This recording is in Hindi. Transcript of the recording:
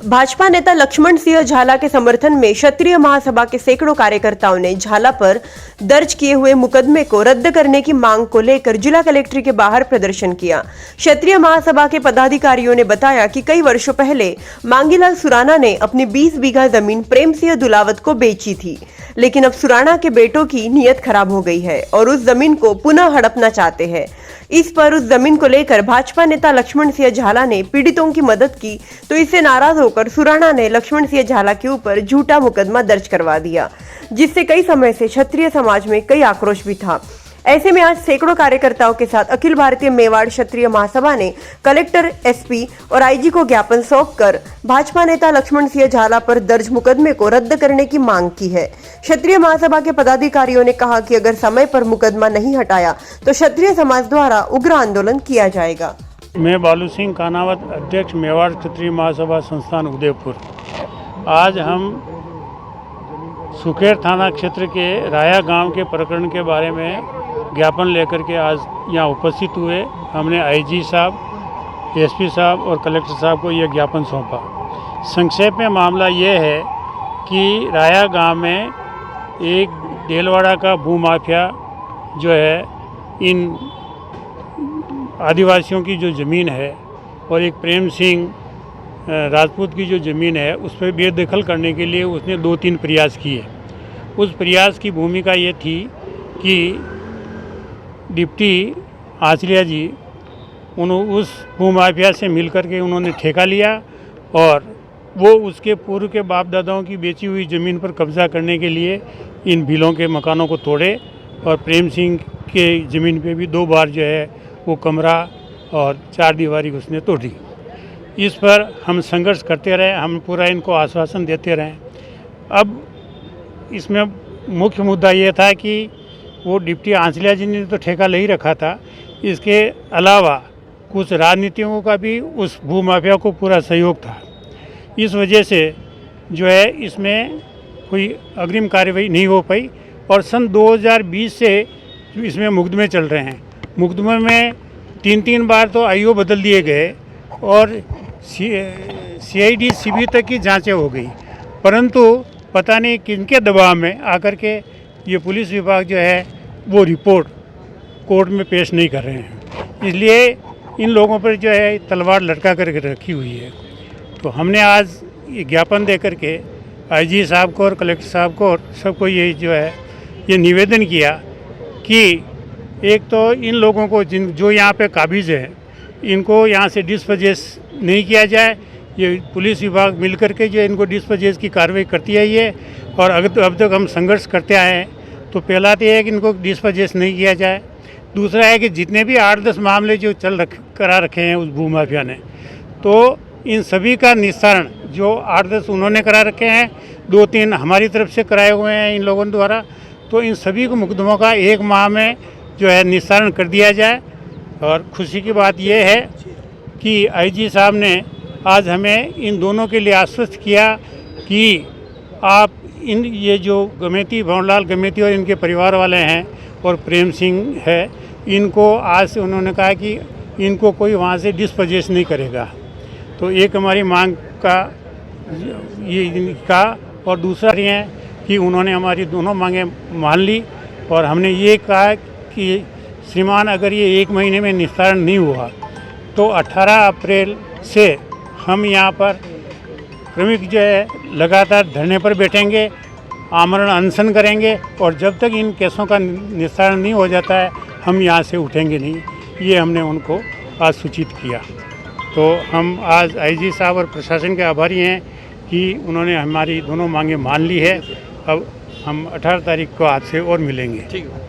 भाजपा नेता लक्ष्मण सिंह झाला के समर्थन में क्षत्रिय महासभा के सैकड़ों कार्यकर्ताओं ने झाला पर दर्ज किए हुए मुकदमे को रद्द करने की मांग को लेकर जिला कलेक्ट्री के बाहर प्रदर्शन किया। क्षत्रिय महासभा के पदाधिकारियों ने बताया कि कई वर्षों पहले मांगीलाल सुराना ने अपनी 20 बीघा जमीन प्रेम सिंह दुलावत को बेची थी, लेकिन अब सुराना के बेटों की नीयत खराब हो गई है और उस जमीन को पुनः हड़पना चाहते हैं। इस पर उस जमीन को लेकर भाजपा नेता लक्ष्मण सिंह झाला ने पीड़ितों की मदद की, तो इससे नाराज होकर सुराना ने लक्ष्मण सिंह झाला के ऊपर झूठा मुकदमा दर्ज करवा दिया, जिससे कई समय से क्षत्रिय समाज में कई आक्रोश भी था। ऐसे में आज सैकड़ों कार्यकर्ताओं के साथ अखिल भारतीय मेवाड़ क्षत्रिय महासभा ने कलेक्टर, एसपी और आईजी को ज्ञापन सौंपकर भाजपा नेता लक्ष्मण सिंह झाला पर दर्ज मुकदमे को रद्द करने की मांग की है। क्षत्रिय महासभा के पदाधिकारियों ने कहा कि अगर समय पर मुकदमा नहीं हटाया तो क्षत्रिय समाज द्वारा उग्र आंदोलन किया जाएगा। मैं बालू सिंह कानावत, अध्यक्ष मेवाड़ क्षत्रिय महासभा संस्थान उदयपुर। आज हम सुखेर थाना क्षेत्र के राया गांव के प्रकरण के बारे में ज्ञापन लेकर के आज यहाँ उपस्थित हुए। हमने आईजी साहब, एसपी साहब और कलेक्टर साहब को यह ज्ञापन सौंपा। संक्षेप में मामला ये है कि राया गांव में एक डेलवाड़ा का भूमाफिया जो है इन आदिवासियों की जो ज़मीन है और एक प्रेम सिंह राजपूत की जो ज़मीन है उस पर बेदखल करने के लिए उसने 2-3 प्रयास किए। उस प्रयास की भूमिका ये थी कि डिप्टी आचलिया जी उस भूमाफिया से मिलकर के उन्होंने ठेका लिया और वो उसके पूर्व के बाप दादाओं की बेची हुई ज़मीन पर कब्ज़ा करने के लिए इन भीलों के मकानों को तोड़े और प्रेम सिंह के ज़मीन पे भी 2 बार जो है वो कमरा और 4 दीवारी उसने तोड़ी। इस पर हम संघर्ष करते रहे, हम पूरा इनको आश्वासन देते रहे। अब इसमें मुख्य मुद्दा ये था कि वो डिप्टी आंचलिया जी ने तो ठेका ले ही रखा था, इसके अलावा कुछ राजनीतियों का भी उस भूमाफिया को पूरा सहयोग था। इस वजह से जो है इसमें कोई अग्रिम कार्रवाई नहीं हो पाई और सन 2020 से इसमें मुकदमे चल रहे हैं। मुकदमे में 3 बार तो आईओ बदल दिए गए और सीआईडी सीबी तक की जांचें हो गई, परंतु पता नहीं किनके दबाव में आकर के ये पुलिस विभाग जो है वो रिपोर्ट कोर्ट में पेश नहीं कर रहे हैं। इसलिए इन लोगों पर जो है तलवार लटका करके रखी हुई है। तो हमने आज ये ज्ञापन दे करके आईजी साहब को और कलेक्टर साहब को और सबको ये जो है ये निवेदन किया कि एक तो इन लोगों को जो यहाँ पे काबिज है इनको यहाँ से डिस्पोजेस नहीं किया जाए। ये पुलिस विभाग मिल करके जो इनको डिस्पोजेस की कार्रवाई करती है ये, और अगर अब तक हम संघर्ष करते आए हैं तो पहला तो ये है कि इनको डिस्पोजेस नहीं किया जाए। दूसरा है कि जितने भी 8-10 मामले जो करा रखे हैं उस भूमाफिया ने, तो इन सभी का निस्तारण जो 8-10 उन्होंने करा रखे हैं, 2-3 हमारी तरफ से कराए हुए हैं इन लोगों द्वारा, तो इन सभी को मुकदमों का 1 माह में जो है निस्तारण कर दिया जाए। और खुशी की बात यह है कि आईजी साहब ने आज हमें इन दोनों के लिए आश्वस्त किया कि आप इन ये जो गमेती, भंवरलाल गमेती और इनके परिवार वाले हैं और प्रेम सिंह है, इनको आज से उन्होंने कहा कि इनको कोई वहाँ से डिस्पोजेस नहीं करेगा। तो एक हमारी मांग का ये इनका, और दूसरा ये है कि उन्होंने हमारी दोनों मांगें मान ली और हमने ये कहा कि श्रीमान अगर ये 1 महीने में निस्तारण नहीं हुआ तो 18 अप्रैल से हम यहाँ पर क्रमिक जो है लगातार धरने पर बैठेंगे, आमरण अनशन करेंगे और जब तक इन केसों का निस्तारण नहीं हो जाता है हम यहाँ से उठेंगे नहीं। ये हमने उनको आज सूचित किया। तो हम आज आईजी साहब और प्रशासन के आभारी हैं कि उन्होंने हमारी दोनों मांगें मान ली है। अब हम 18 तारीख को आज से और मिलेंगे। ठीक है।